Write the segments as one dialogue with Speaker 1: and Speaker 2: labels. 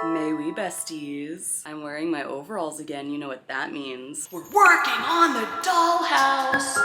Speaker 1: May we, besties? I'm wearing my overalls again. You know what that means. We're working on the dollhouse.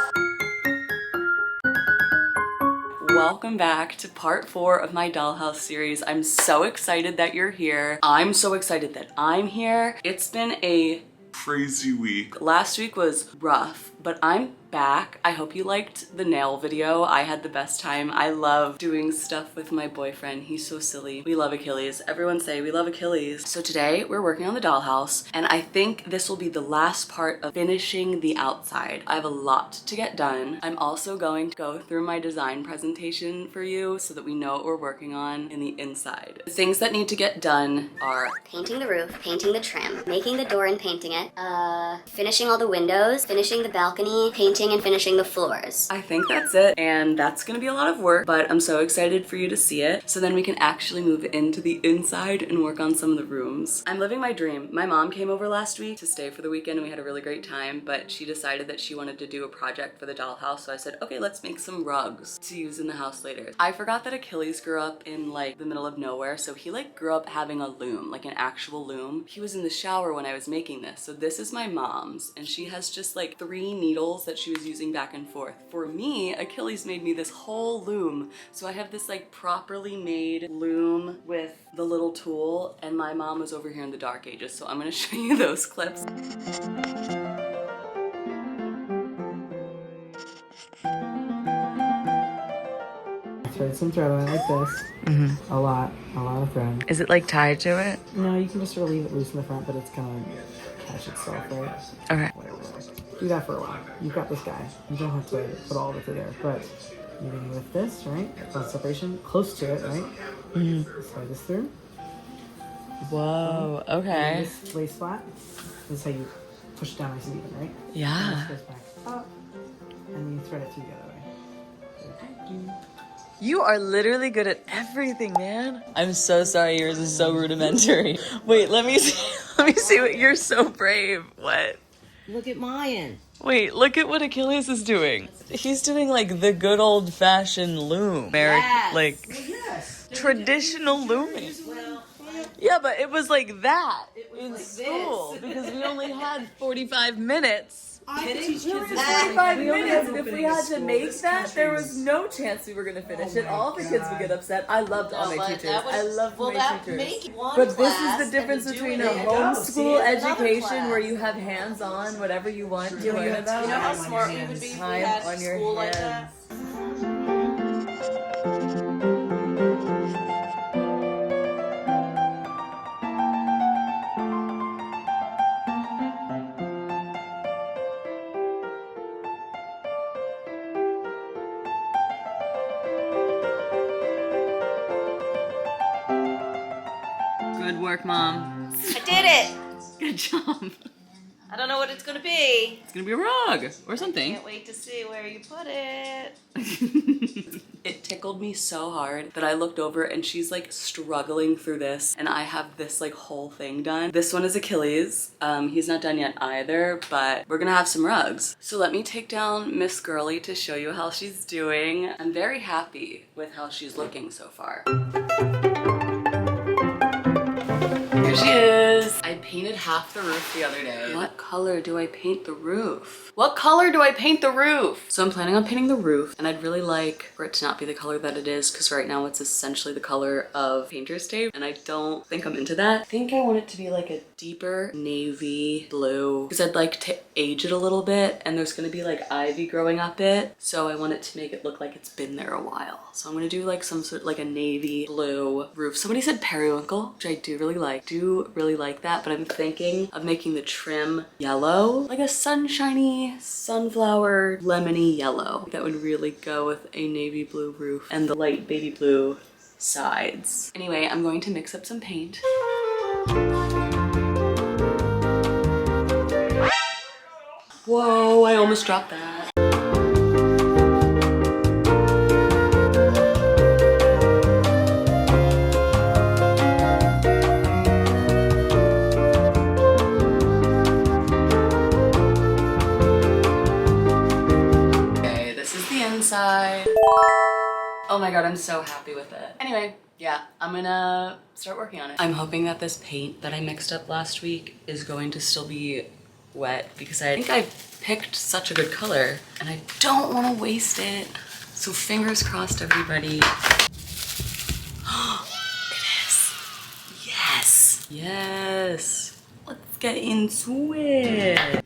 Speaker 1: Welcome back to part 4 of my dollhouse series. I'm so excited that you're here. I'm so excited that I'm here. It's been a crazy week. Last week was rough, but I'm back. I hope you liked the nail video. I had the best time. I love doing stuff with my boyfriend. He's so silly. We love Achilles. Everyone say we love Achilles. So today we're working on the dollhouse, and I think this will be the last part of finishing the outside. I have a lot to get done. I'm also going to go through my design presentation for you so that we know what we're working on in the inside. The things that need to get done are
Speaker 2: painting the roof, painting the trim, making the door and painting it, finishing all the windows, finishing the balcony, painting and finishing the floors.
Speaker 1: I think that's it, and that's gonna be a lot of work, but I'm so excited for you to see it so then we can actually move into the inside and work on some of the rooms. I'm living my dream. My mom came over last week to stay for the weekend and we had a really great time, but she decided that she wanted to do a project for the dollhouse, so I said, okay, let's make some rugs to use in the house later. I forgot that Achilles grew up in like the middle of nowhere, so he like grew up having a loom, like an actual loom. He was in the shower when I was making this, so this is my mom's, and she has just like 3 needles that she was using back and forth. For me, Achilles made me this whole loom. So I have this like properly made loom with the little tool, and my mom was over here in the dark ages. So I'm gonna show you those clips.
Speaker 3: Thread some thread on it like this. A lot of thread.
Speaker 1: Is it like tied to it?
Speaker 3: No, you can just sort of leave it loose in the front, but it's gonna catch itself, right?
Speaker 1: Okay.
Speaker 3: Whatever. Do that for a while. You've got this guy. You don't have to put all of it there, but you're gonna lift this, right? Close separation, close to it, right? Slide this through.
Speaker 1: Whoa, okay.
Speaker 3: And this lays flat. This is how you push it down nice and even, right?
Speaker 1: Yeah.
Speaker 3: And this goes back up, and then you thread it through the other way.
Speaker 1: You are literally good at everything, man. I'm so sorry, yours is so rudimentary. Wait, let me see what you're so brave. What?
Speaker 4: Look at mine.
Speaker 1: Wait, look at what Achilles is doing. He's doing like the good old fashioned loom.
Speaker 4: Yes.
Speaker 1: Like traditional looming. Yeah, but it was like that in
Speaker 4: like
Speaker 1: school because we only had 45 minutes.
Speaker 4: I could teach kids this.
Speaker 1: 45 minutes. If we had to make that, there was no chance we were gonna finish it. All the kids would get upset. I loved all my teachers. I loved my teachers. But this is the difference between a homeschool education where you have hands-on, whatever you want to learn about.
Speaker 4: You know how smart we would be if we had school like that?
Speaker 1: Good work, Mom.
Speaker 4: I did it.
Speaker 1: Good job.
Speaker 4: I don't know what it's gonna be.
Speaker 1: It's gonna be a rug or something.
Speaker 4: Can't wait to see where you put it.
Speaker 1: It tickled me so hard that I looked over and she's like struggling through this, and I have this like whole thing done. This one is Achilles. He's not done yet either, but we're gonna have some rugs. So let me take down Miss Girly to show you how she's doing. I'm very happy with how she's looking so far. Here she is. I painted half the roof the other day. What color do I paint the roof? What color do I paint the roof? So I'm planning on painting the roof, and I'd really like for it to not be the color that it is, because right now it's essentially the color of painter's tape, and I don't think I'm into that. I think I want it to be like a deeper navy blue, because I'd like to age it a little bit, and there's gonna be like ivy growing up it, so I want it to make it look like it's been there a while. So I'm gonna do like some sort of like a navy blue roof. Somebody said periwinkle, which I do really like that, but I'm thinking of making the trim yellow, like a sunshiny, sunflower, lemony yellow. That would really go with a navy blue roof and the light baby blue sides. Anyway, I'm going to mix up some paint. Whoa, I almost dropped that. inside. Oh my god, I'm so happy with it. Anyway, yeah, I'm gonna start working on it. I'm hoping that this paint that I mixed up last week is going to still be wet because I think I picked such a good color and I don't want to waste it. So fingers crossed, everybody. It is. Yes. Yes. Let's get into it.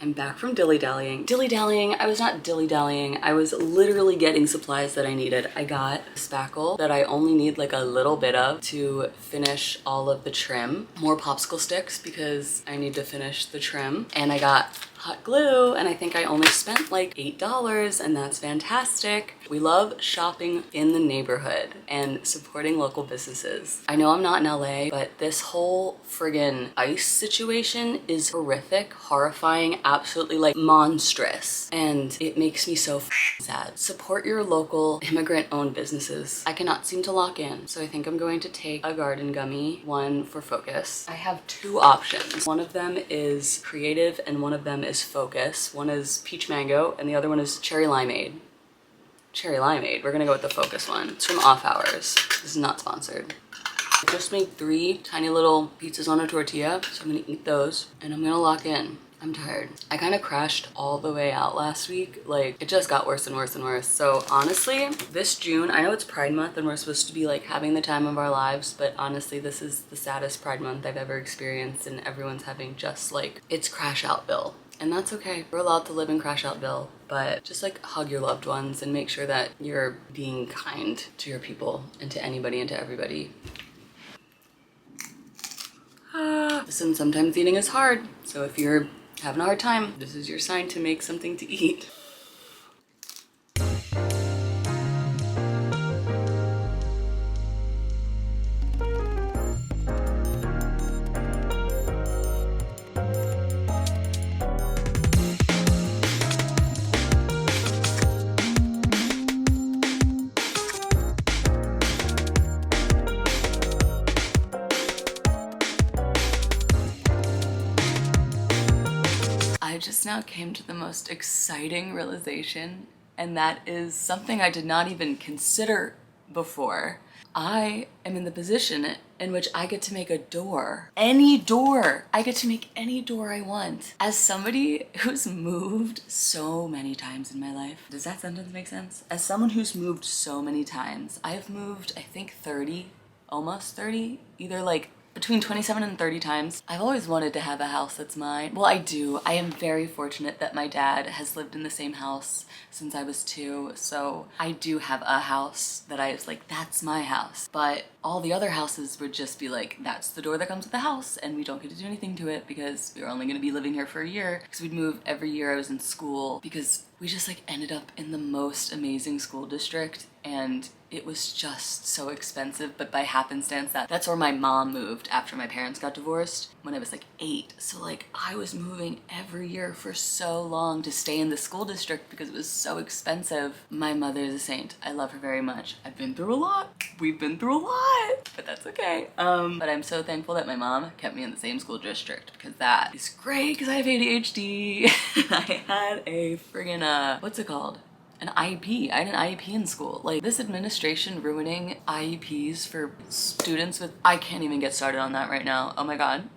Speaker 1: I'm back from dilly-dallying. Dilly-dallying, I was not dilly-dallying. I was literally getting supplies that I needed. I got spackle that I only need like a little bit of to finish all of the trim. More popsicle sticks because I need to finish the trim. And I got hot glue, and I think I only spent like $8, and that's fantastic. We love shopping in the neighborhood and supporting local businesses. I know I'm not in LA, but this whole friggin' ice situation is horrific, horrifying, absolutely like monstrous, and it makes me so sad. Support your local immigrant-owned businesses. I cannot seem to lock in, so I think I'm going to take a garden gummy, one for focus. I have two options. One of them is creative and one of them is focus. One is peach mango and the other one is cherry limeade. Cherry limeade. We're gonna go with the focus one. It's from Off Hours. This is not sponsored. I just made 3 tiny little pizzas on a tortilla, so I'm gonna eat those and I'm gonna lock in. I'm tired. I kind of crashed all the way out last week. Like, it just got worse and worse and worse. So honestly, this June, I know it's Pride Month and we're supposed to be like having the time of our lives, but honestly, this is the saddest Pride Month I've ever experienced, and everyone's having just like, it's crash out bill. And that's okay. We're allowed to live in crash out bill, but just like hug your loved ones and make sure that you're being kind to your people and to anybody and to everybody. Listen, sometimes eating is hard. So if you're having a hard time, this is your sign to make something to eat. I just now came to the most exciting realization, and that is something I did not even consider before. I am in the position in which I get to make a door. Any door! I get to make any door I want. As somebody who's moved so many times in my life, does that sentence make sense? As someone who's moved so many times, I've moved, I think 30, almost 30, either like between 27 and 30 times. I've always wanted to have a house that's mine. Well, I do. I am very fortunate that my dad has lived in the same house since I was 2, so I do have a house that I was like, that's my house. But all the other houses would just be like, that's the door that comes with the house, and we don't get to do anything to it because we were only gonna be living here for a year, because we'd move every year I was in school, because we just like ended up in the most amazing school district, and it was just so expensive. But by happenstance, that's where my mom moved after my parents got divorced when I was like 8. So like I was moving every year for so long to stay in the school district because it was so expensive. My mother is a saint. I love her very much. I've been through a lot. We've been through a lot, but that's okay. But I'm so thankful that my mom kept me in the same school district, because that is great because I have ADHD. I had a friggin' what's it called? An IEP. I had an IEP in school. Like, this administration ruining IEPs for students with, I can't even get started on that right now. Oh my god.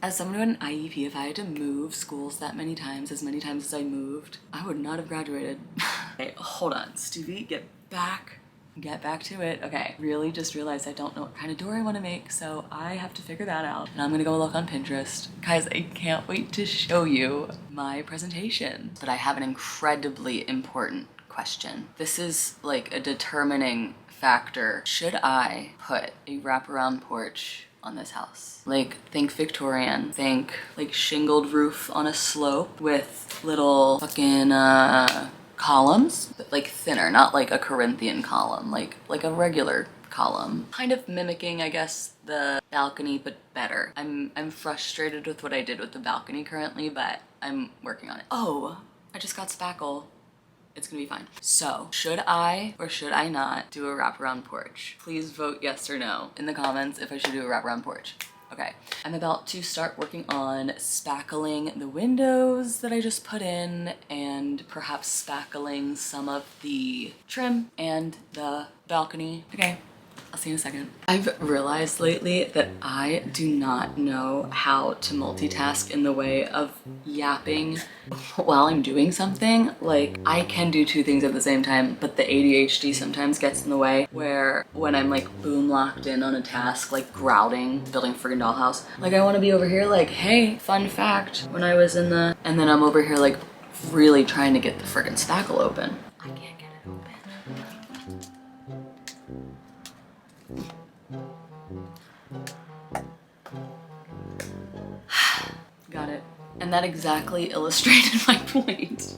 Speaker 1: As someone who had an IEP, if I had to move schools that many times, as many times as I moved, I would not have graduated. Okay, hold on, Stevie, get back to it. Okay, really just realized I don't know what kind of door I want to make, so I have to figure that out. And I'm gonna go look on Pinterest. Guys, I can't wait to show you my presentation. But I have an incredibly important question. This is like a determining factor. Should I put a wraparound porch on this house? Like, think Victorian, think like shingled roof on a slope with little fucking columns, but like thinner, not like a Corinthian column, like a regular column. Kind of mimicking, I guess, the balcony, but better. I'm frustrated with what I did with the balcony currently, but I'm working on it. Oh, I just got spackle. It's gonna be fine. So, should I or should I not do a wraparound porch? Please vote yes or no in the comments if I should do a wraparound porch. Okay, I'm about to start working on spackling the windows that I just put in and perhaps spackling some of the trim and the balcony. Okay, I'll see you in a second. I've realized lately that I do not know how to multitask in the way of yapping while I'm doing something. Like, I can do two things at the same time, but the ADHD sometimes gets in the way, where when I'm like boom locked in on a task, like grouting, building a friggin' dollhouse, like I want to be over here like, hey, fun fact, when I was in the, and then I'm over here like really trying to get the friggin' spackle open. I can't get it open. Got it. And that exactly illustrated my point.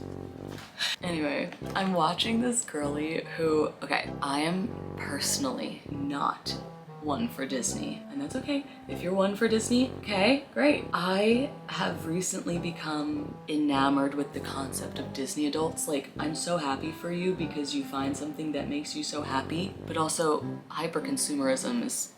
Speaker 1: Anyway, I'm watching this girly who, okay, I am personally not one for Disney, and that's okay. If you're one for Disney, okay, great. I have recently become enamored with the concept of Disney adults. Like, I'm so happy for you because you find something that makes you so happy, but also hyper-consumerism is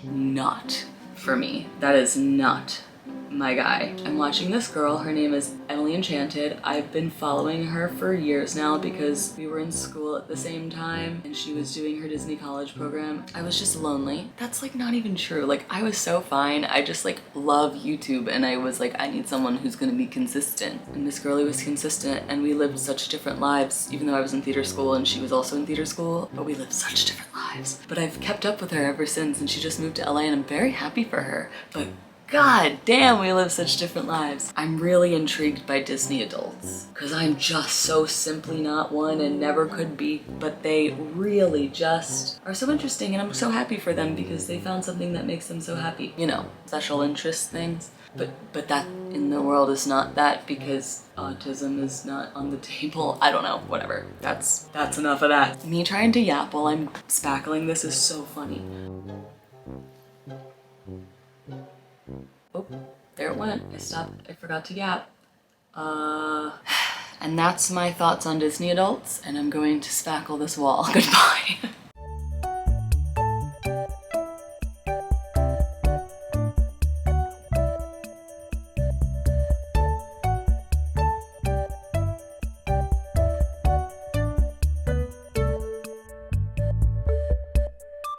Speaker 1: not for me. That is not my guy. I'm watching this girl, her name is Emily Enchanted. I've been following her for years now because we were in school at the same time and she was doing her Disney college program. I was just lonely. That's like not even true. Like, I was so fine. I just like love YouTube and I was like, I need someone who's gonna be consistent. And Miss Girly was consistent and we lived such different lives, even though I was in theater school and she was also in theater school, but we lived such different lives. But I've kept up with her ever since, and she just moved to LA and I'm very happy for her. But God damn, we live such different lives. I'm really intrigued by Disney adults because I'm just so simply not one and never could be, but they really just are so interesting and I'm so happy for them because they found something that makes them so happy. You know, special interest things. But that in the world is not that because autism is not on the table. I don't know, whatever. That's enough of that. Me trying to yap while I'm spackling this is so funny. Oh, there it went. I stopped. I forgot to yap. And that's my thoughts on Disney adults, and I'm going to spackle this wall. Goodbye.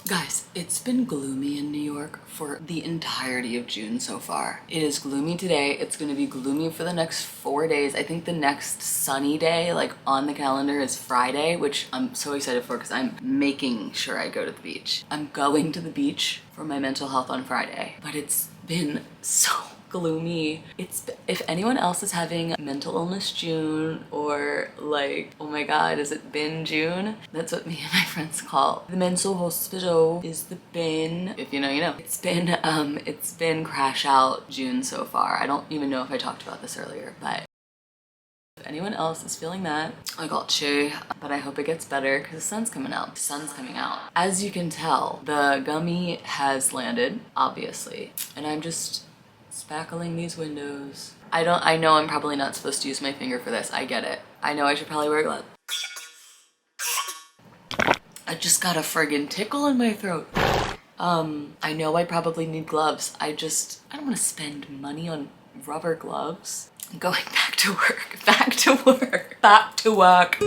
Speaker 1: Guys, it's been gloomy in New York for the entirety of June so far. It is gloomy today. It's gonna be gloomy for the next 4 days. I think the next sunny day, like on the calendar, is Friday, which I'm so excited for because I'm making sure I go to the beach. I'm going to the beach for my mental health on Friday, but it's been so gloomy. If anyone else is having mental illness June or like, oh my god, has it been June? That's what me and my friends call the mental hospital is the bin. If you know, you know. It's been crash out June so far. I don't even know if I talked about this earlier, but if anyone else is feeling that, I got you, but I hope it gets better because the sun's coming out. The sun's coming out. As you can tell, the gummy has landed, obviously, and I'm just spackling these windows. I know I'm probably not supposed to use my finger for this. I get it. I know I should probably wear gloves. I just got a friggin' tickle in my throat. I know I probably need gloves. I don't want to spend money on rubber gloves. I'm going back to work, back to work, back to work.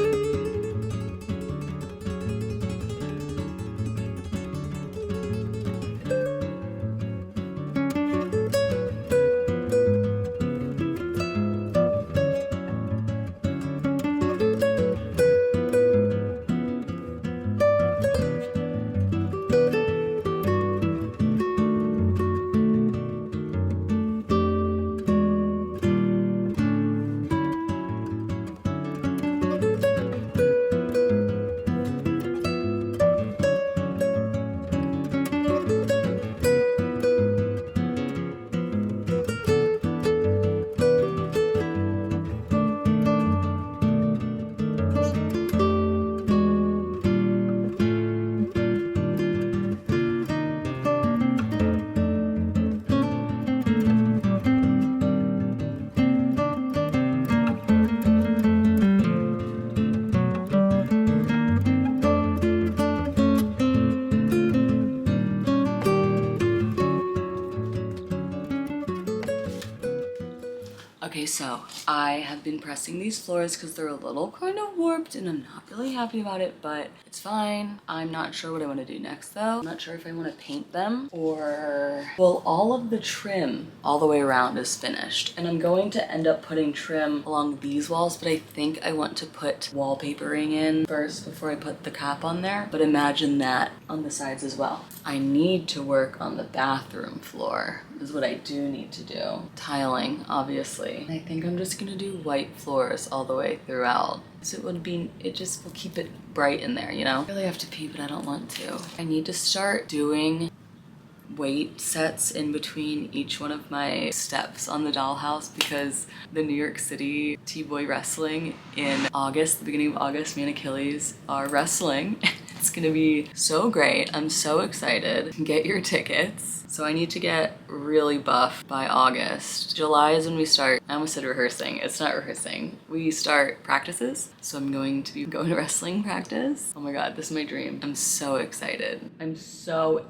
Speaker 1: Okay, so I have been pressing these floors because they're a little kind of warped and I'm not really happy about it, but it's fine. I'm not sure what I want to do next though. I'm not sure if I want to paint them or... Well, all of the trim all the way around is finished and I'm going to end up putting trim along these walls, but I think I want to put wallpapering in first before I put the cap on there. But imagine that on the sides as well. I need to work on the bathroom floor is what I do need to do. Tiling, obviously. I think I'm just gonna do white floors all the way throughout. So it just will keep it bright in there, you know? I really have to pee, but I don't want to. I need to start doing weight sets in between each one of my steps on the Dollhouse because the New York City T-Boy Wrestling in August, the beginning of August, me and Achilles are wrestling. It's gonna be so great. I'm so excited. Get your tickets. So I need to get really buff by August. July is when we start. I almost said rehearsing. It's not rehearsing. We start practices. So I'm going to be going to wrestling practice. Oh my God, this is my dream. I'm so excited. I'm so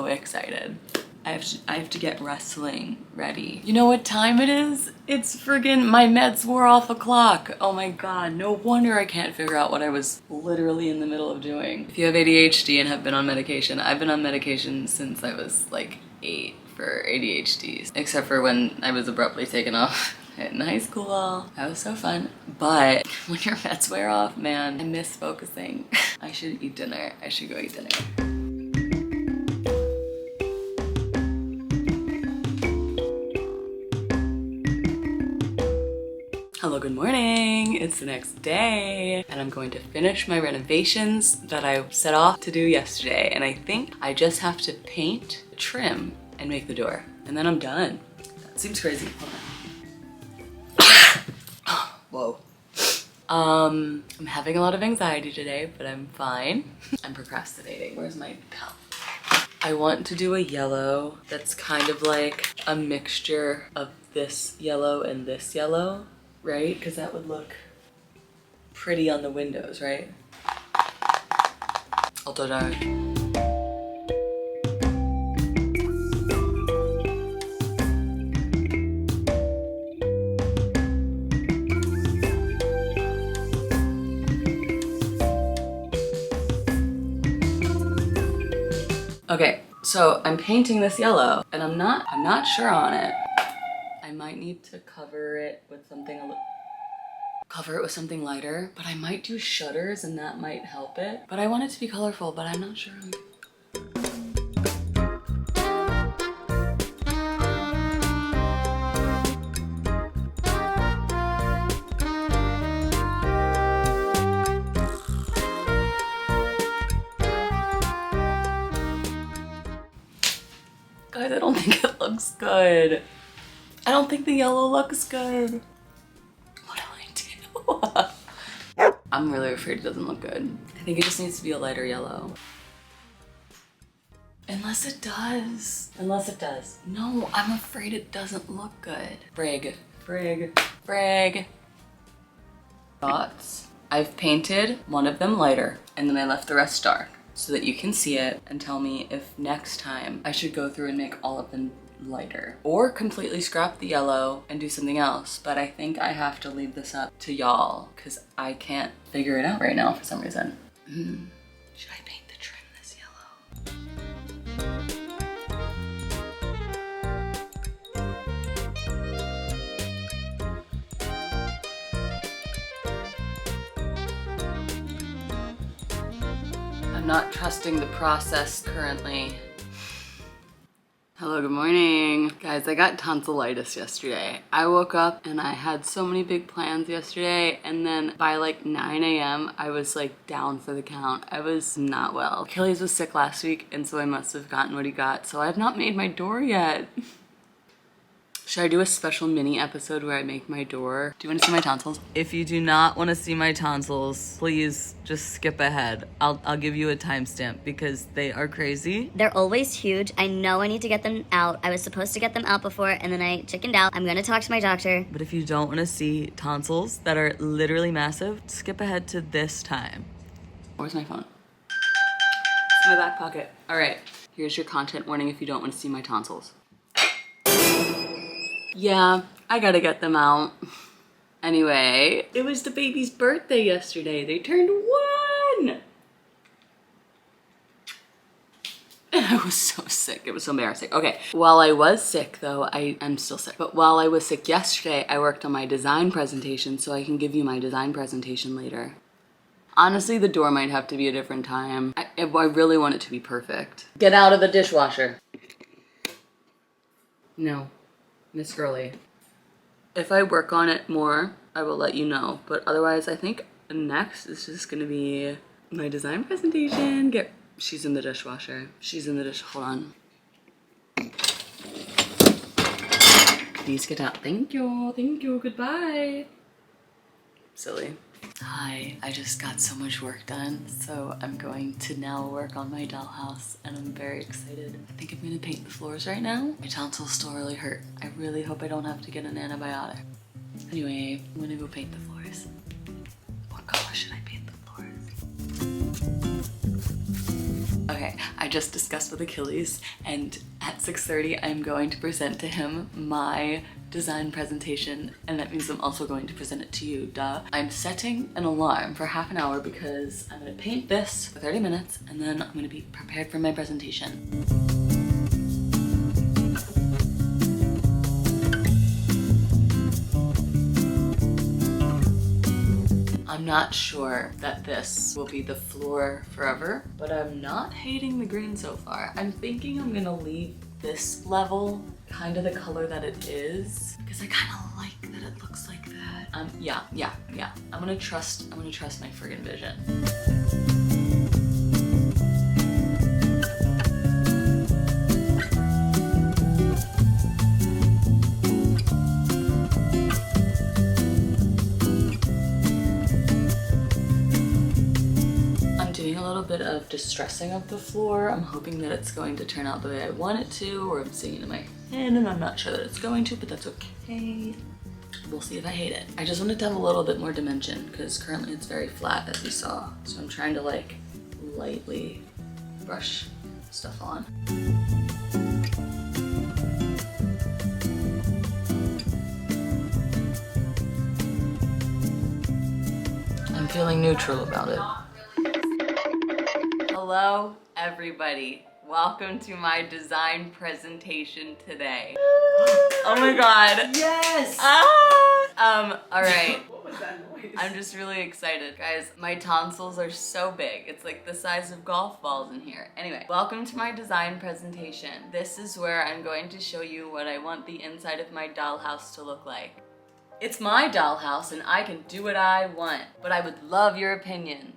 Speaker 1: excited. I have to get wrestling ready. You know what time it is? It's friggin' my meds wore off a clock. Oh my God, no wonder I can't figure out what I was literally in the middle of doing. If you have ADHD and have been on medication, I've been on medication since I was like 8 for ADHD, except for when I was abruptly taken off in high school. That was so fun. But when your meds wear off, man, I miss focusing. I should eat dinner. I should go eat dinner. Hello, good morning. It's the next day and I'm going to finish my renovations that I set off to do yesterday. And I think I just have to paint, trim, and make the door. And then I'm done. That seems crazy. Hold on. Whoa. I'm having a lot of anxiety today, but I'm fine. I'm procrastinating. Where's my palette? I want to do a yellow that's kind of like a mixture of this yellow and this yellow. Right? Because that would look pretty on the windows, right? Although okay, so I'm painting this yellow and I'm not sure on it. I might need to cover it with something lighter, but I might do shutters and that might help it. But I want it to be colorful, but I'm not sure. Guys, I don't think it looks good. I don't think the yellow looks good. What do I do? I'm really afraid it doesn't look good. I think it just needs to be a lighter yellow. Unless it does. Unless it does. No, I'm afraid it doesn't look good. Frig. Thoughts? I've painted one of them lighter and then I left the rest dark so that you can see it and tell me if next time I should go through and make all of them lighter or completely scrap the yellow and do something else. But I think I have to leave this up to y'all because I can't figure it out right now for some reason. Should I paint the trim this yellow? I'm not trusting the process currently. Hello, good morning. Guys, I got tonsillitis yesterday. I woke up and I had so many big plans yesterday and then by like 9 a.m. I was like down for the count. I was not well. Achilles was sick last week and so I must have gotten what he got. So I have not made my door yet. Should I do a special mini episode where I make my door? Do you want to see my tonsils? If you do not want to see my tonsils, please just skip ahead. I'll give you a timestamp because they are crazy.
Speaker 2: They're always huge. I know I need to get them out. I was supposed to get them out before and then I chickened out. I'm gonna talk to my doctor.
Speaker 1: But if you don't want to see tonsils that are literally massive, skip ahead to this time. Where's my phone? It's in my back pocket. All right, here's your content warning if you don't want to see my tonsils. Yeah, I gotta get them out. Anyway, it was the baby's birthday yesterday. They turned 1. And I was so sick. It was so embarrassing. Okay, while I was sick though, I'm still sick, but while I was sick yesterday, I worked on my design presentation, so I can give you my design presentation later. Honestly, the door might have to be a different time. I really want it to be perfect. Get out of the dishwasher. No, Miss Girly. If I work on it more, I will let you know. But otherwise, I think next is just gonna be my design presentation. She's in the dishwasher. She's in the hold on. Please get out. Thank you, goodbye. Silly. Hi, I just got so much work done, so I'm going to now work on my dollhouse, and I'm very excited. I think I'm gonna paint the floors right now. My tonsils still really hurt. I really hope I don't have to get an antibiotic. Anyway, I'm gonna go paint the floors. What color should I paint the floors? Okay, I just discussed with Achilles, and at 6:30 I'm going to present to him my design presentation, and that means I'm also going to present it to you, duh. I'm setting an alarm for half an hour because I'm gonna paint this for 30 minutes, and then I'm gonna be prepared for my presentation. I'm not sure that this will be the floor forever, but I'm not hating the green so far. I'm thinking I'm gonna leave this level kind of the color that it is, because I kind of like that it looks like that. Yeah. I'm gonna trust my friggin' vision. Bit of distressing of the floor. I'm hoping that it's going to turn out the way I want it to, or I'm seeing it in my head and I'm not sure that it's going to, but that's okay. We'll see if I hate it. I just wanted to have a little bit more dimension because currently it's very flat, as you saw. So I'm trying to like lightly brush stuff on. I'm feeling neutral about it. Hello, everybody. Welcome to my design presentation today. Oh my god.
Speaker 3: Yes!
Speaker 1: All right.
Speaker 3: What was that noise?
Speaker 1: I'm just really excited. Guys, my tonsils are so big. It's like the size of golf balls in here. Anyway, welcome to my design presentation. This is where I'm going to show you what I want the inside of my dollhouse to look like. It's my dollhouse and I can do what I want, but I would love your opinions.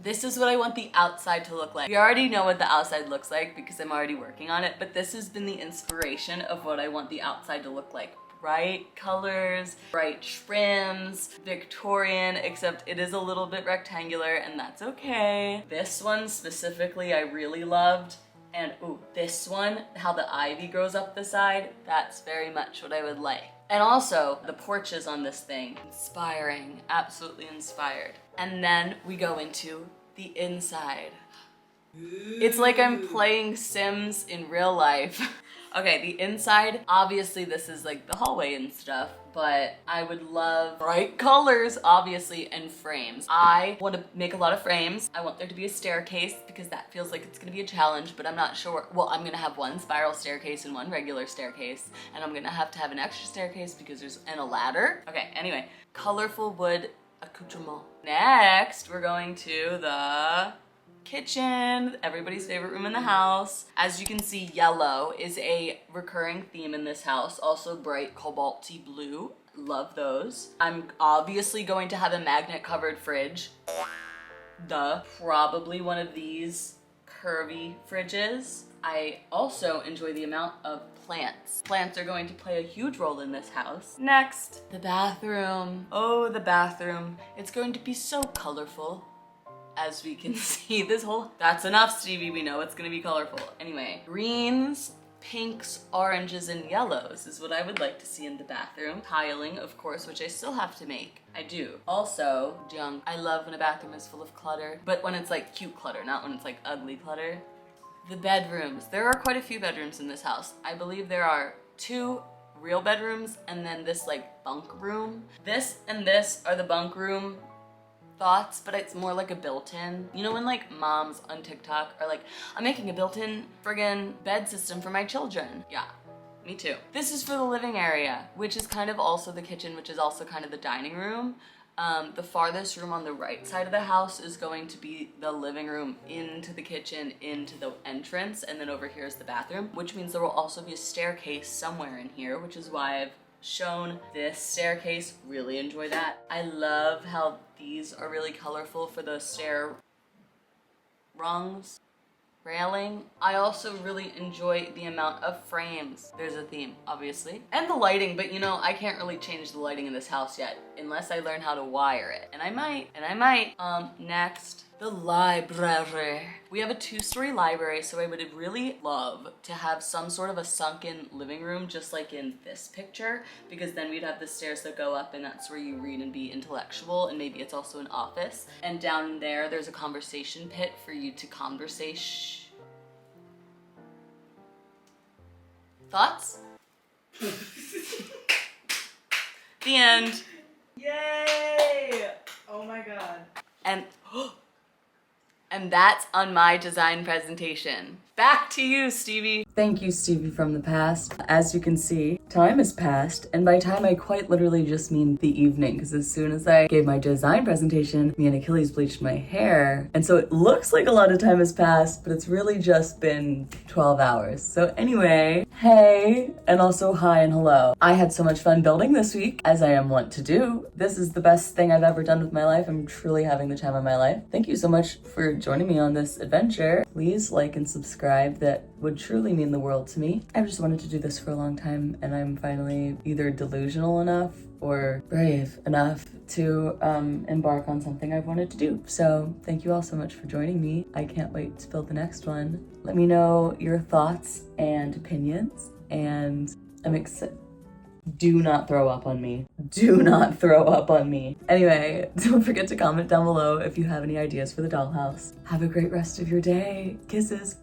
Speaker 1: This is what I want the outside to look like. We already know what the outside looks like because I'm already working on it, but this has been the inspiration of what I want the outside to look like. Bright colors, bright trims, Victorian, except it is a little bit rectangular and that's okay. This one specifically I really loved. And ooh, this one, how the ivy grows up the side, that's very much what I would like. And also, the porches on this thing, inspiring, absolutely inspired. And then we go into the inside. It's like I'm playing Sims in real life. Okay, the inside, obviously this is like the hallway and stuff, but I would love bright colors, obviously, and frames. I want to make a lot of frames. I want there to be a staircase because that feels like it's gonna be a challenge, but I'm not sure. Well, I'm gonna have one spiral staircase and one regular staircase, and I'm gonna have to have an extra staircase because there's a ladder. Okay, anyway, colorful wood accoutrement. Next, we're going to the kitchen, everybody's favorite room in the house. As you can see, yellow is a recurring theme in this house. Also bright cobalty blue, love those. I'm obviously going to have a magnet covered fridge. Probably one of these curvy fridges. I also enjoy the amount of plants. Plants are going to play a huge role in this house. Next, the bathroom. Oh, the bathroom. It's going to be so colorful. As we can see, that's enough, Stevie, we know it's gonna be colorful. Anyway, greens, pinks, oranges, and yellows is what I would like to see in the bathroom. Tiling, of course, which I still have to make. I do. Also, junk. I love when a bathroom is full of clutter, but when it's like cute clutter, not when it's like ugly clutter. The bedrooms. There are quite a few bedrooms in this house. I believe there are 2 real bedrooms, and then this like bunk room. This and this are the bunk room thoughts, but it's more like a built-in. You know when like moms on TikTok are like, I'm making a built-in friggin' bed system for my children? Yeah, me too. This is for the living area, which is kind of also the kitchen, which is also kind of the dining room. The farthest room on the right side of the house is going to be the living room into the kitchen, into the entrance, and then over here is the bathroom, which means there will also be a staircase somewhere in here, which is why I've shown this staircase. Really enjoy that. I love how these are really colorful for the stair rungs. Railing. I also really enjoy the amount of frames. There's a theme, obviously. And the lighting, but you know, I can't really change the lighting in this house yet unless I learn how to wire it. And I might. Next, the library. We have a 2-story library, so I would really love to have some sort of a sunken living room, just like in this picture, because then we'd have the stairs that go up and that's where you read and be intellectual, and maybe it's also an office. And down there, there's a conversation pit for you to conversate. Thoughts? The end.
Speaker 4: Yay! Oh my god.
Speaker 1: And that's on my design presentation. Back to you, Stevie. Thank you, Stevie from the past. As you can see, time has passed, and by time I quite literally just mean the evening, because as soon as I gave my design presentation, me and Achilles bleached my hair, and so it looks like a lot of time has passed, but it's really just been 12 hours. So anyway, hey, and also hi and hello. I had so much fun building this week, as I am wont to do. This is the best thing I've ever done with my life. I'm truly having the time of my life. Thank you so much for joining me on this adventure. Please like and subscribe. That would truly mean the world to me. I've just wanted to do this for a long time, and I'm finally either delusional enough or brave enough to embark on something I've wanted to do. So thank you all so much for joining me. I can't wait to build the next one. Let me know your thoughts and opinions, and I'm excited. Do not throw up on me. Do not throw up on me. Anyway, don't forget to comment down below if you have any ideas for the dollhouse. Have a great rest of your day. Kisses.